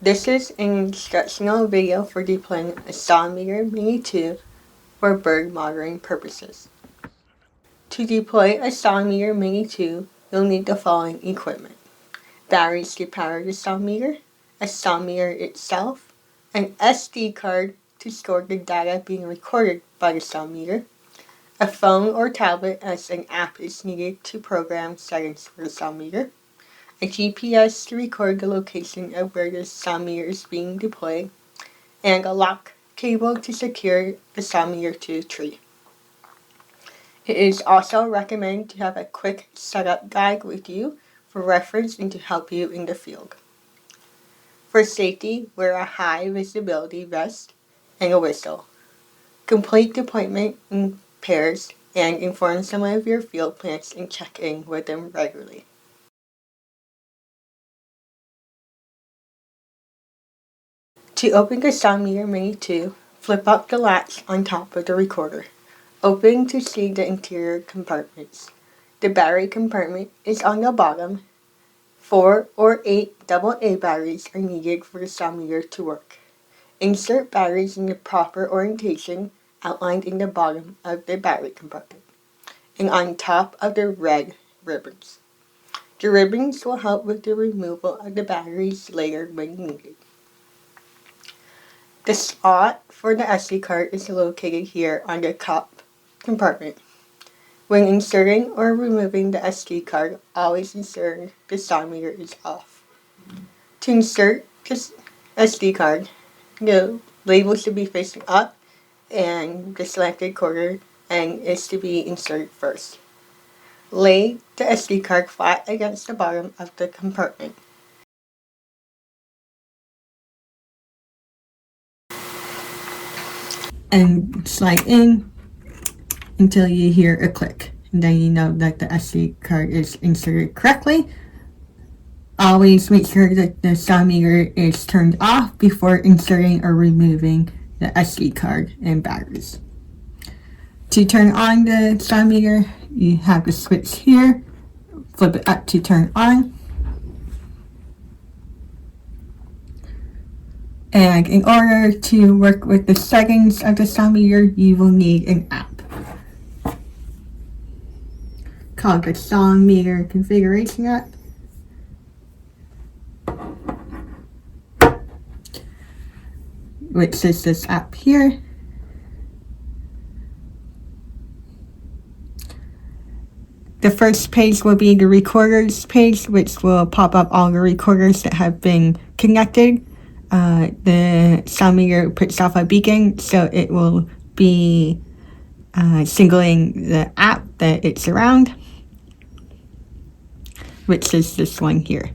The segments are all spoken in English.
This is an instructional video for deploying a Soundmeter Mini 2 for bird monitoring purposes. To deploy a Soundmeter Mini 2, you'll need the following equipment: batteries to power the Soundmeter, a Soundmeter itself, an SD card to store the data being recorded by the Soundmeter, a phone or tablet as an app is needed to program settings for the Soundmeter, a GPS to record the location of where the Soundmeter is being deployed, and a lock cable to secure the Soundmeter to a tree. It is also recommended to have a quick setup guide with you for reference and to help you in the field. For safety, wear a high visibility vest and a whistle. Complete deployment in pairs and inform some of your field plants and check in with them regularly. To open the Soundmeter Mini 2, flip up the latch on top of the recorder. Open to see the interior compartments. The battery compartment is on the bottom. 4 or 8 AA batteries are needed for the Soundmeter to work. Insert batteries in the proper orientation outlined in the bottom of the battery compartment and on top of the red ribbons. The ribbons will help with the removal of the batteries later when needed. The slot for the SD card is located here on the top compartment. When inserting or removing the SD card, always ensure the Soundmeter is off. To insert this SD card, the label should be facing up and the selected quarter end is to be inserted first. Lay the SD card flat against the bottom of the compartment. And slide in until you hear a click. And then you know that the SD card is inserted correctly. Always make sure that the Soundmeter is turned off before inserting or removing the SD card and batteries. To turn on the Soundmeter, you have the switch here. Flip it up to turn on. And in order to work with the settings of the Soundmeter, you will need an app called the Soundmeter Configuration app. Which is this app here. The first page will be the recorders page, which will pop up all the recorders that have been connected. The Soundmeter puts off a beacon, so it will be singling the app that it's around, which is this one here.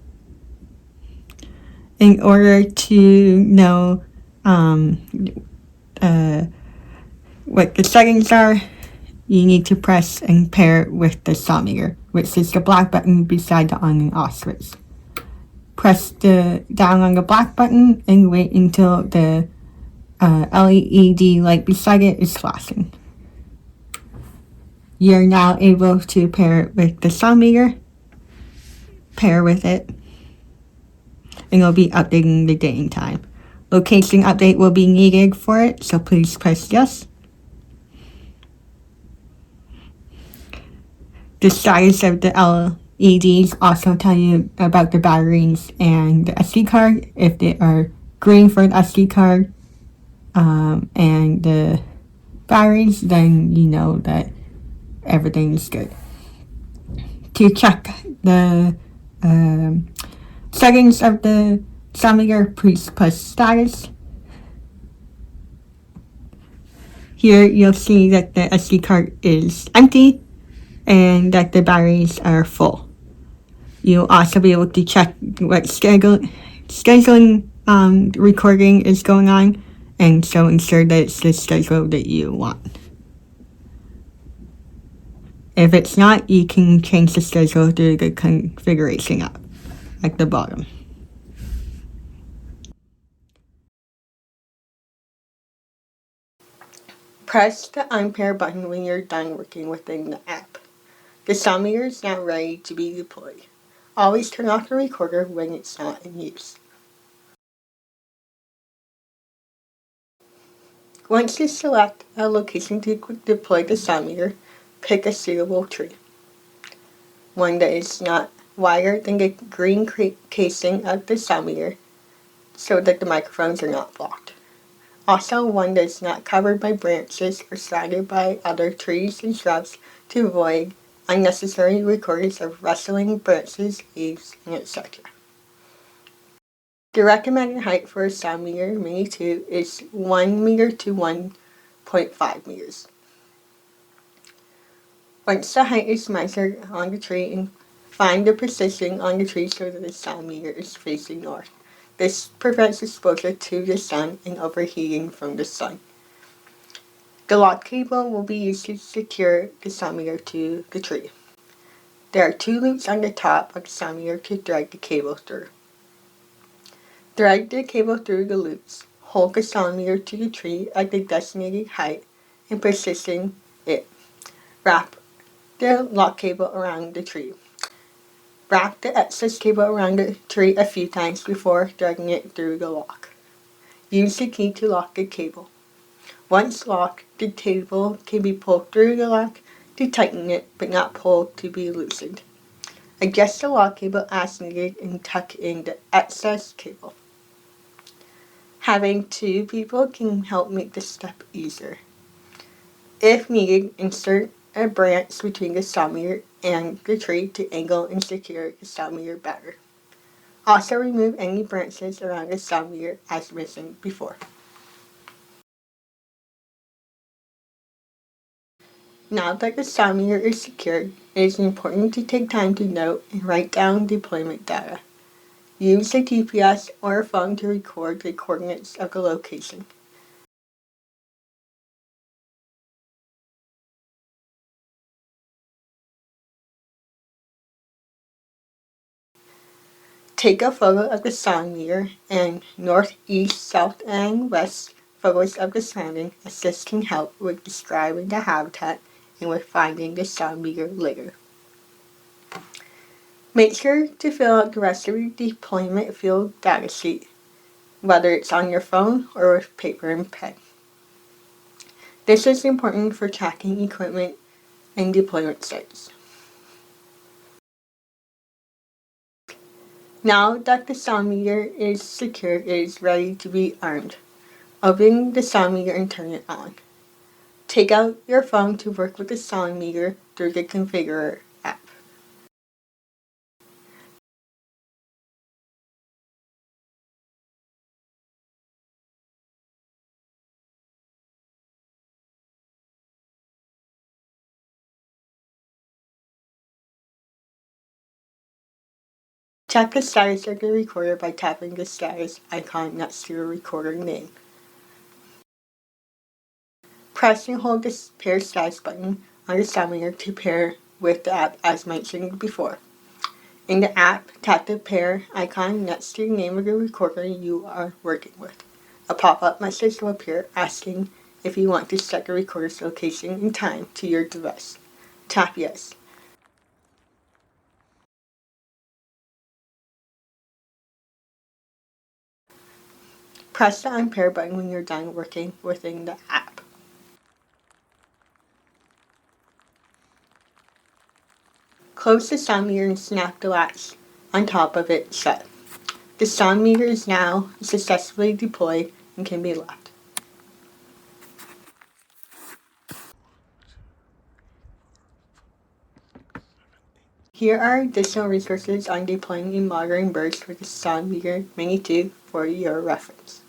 In order to know what the settings are, you need to press and pair with the Soundmeter, which is the black button beside the on and off switch. Press down on the black button and wait until the LED light beside it is flashing. You're now able to pair it with the Soundmeter. Pair with it, and it'll be updating the date and time. Location update will be needed for it, so please press yes. The status of the LEDs also tell you about the batteries and the SD card. If they are green for the SD card and the batteries, then you know that everything is good. To check the settings of the Soundmeter, please press status. Here you'll see that the SD card is empty and that the batteries are full. You'll also be able to check what scheduling recording is going on, and so ensure that it's the schedule that you want. If it's not, you can change the schedule through the configuration app at the bottom. Press the unpair button when you're done working within the app. The Soundmeter is now ready to be deployed. Always turn off the recorder when it's not in use. Once you select a location to deploy the sound meter, pick a suitable tree, one that is not wider than the green casing of the sound meter so that the microphones are not blocked. Also, one that is not covered by branches or surrounded by other trees and shrubs to avoid unnecessary recordings of rustling branches, leaves, and etc. The recommended height for a sound meter Mini 2 is 1 meter to 1.5 meters. Once the height is measured on the tree, and find the position on the tree so that the sound meter is facing north. This prevents exposure to the sun and overheating from the sun. The lock cable will be used to secure the sound meter to the tree. There are 2 loops on the top of the sound meter to thread the cable through. Thread the cable through the loops. Hold the sound meter to the tree at the designated height and position it. Wrap the lock cable around the tree. Wrap the excess cable around the tree a few times before threading it through the lock. Use the key to lock the cable. Once locked, the cable can be pulled through the lock to tighten it, but not pulled to be loosened. Adjust the lock cable as needed and tuck in the excess cable. Having 2 people can help make this step easier. If needed, insert a branch between the sound meter and the tree to angle and secure the sound meter better. Also remove any branches around the sound meter as mentioned before. Now that the sound meter is secured, it is important to take time to note and write down deployment data. Use a GPS or a phone to record the coordinates of the location. Take a photo of the sound meter and north, east, south, and west photos of the surrounding, as this can help with describing the habitat and with finding the sound meter later. Make sure to fill out the rest of your deployment field data sheet, whether it's on your phone or with paper and pen. This is important for tracking equipment and deployment sites. Now that the sound meter is secure, it is ready to be armed. Open the sound meter and turn it on. Take out your phone to work with the sound meter through the Configurer app. Check the status of the recorder by tapping the status icon next to your recorder name. Press and hold the pair status button on the sound meter to pair with the app as mentioned before. In the app, tap the pair icon next to the name of the recorder you are working with. A pop-up message will appear asking if you want to set the recorder's location and time to your device. Tap yes. Press the unpair button when you're done working within the app. Close the sound meter and snap the latch on top of it shut. The sound meter is now successfully deployed and can be left. Here are additional resources on deploying and monitoring birds with the Sound Meter Mini 2 for your reference.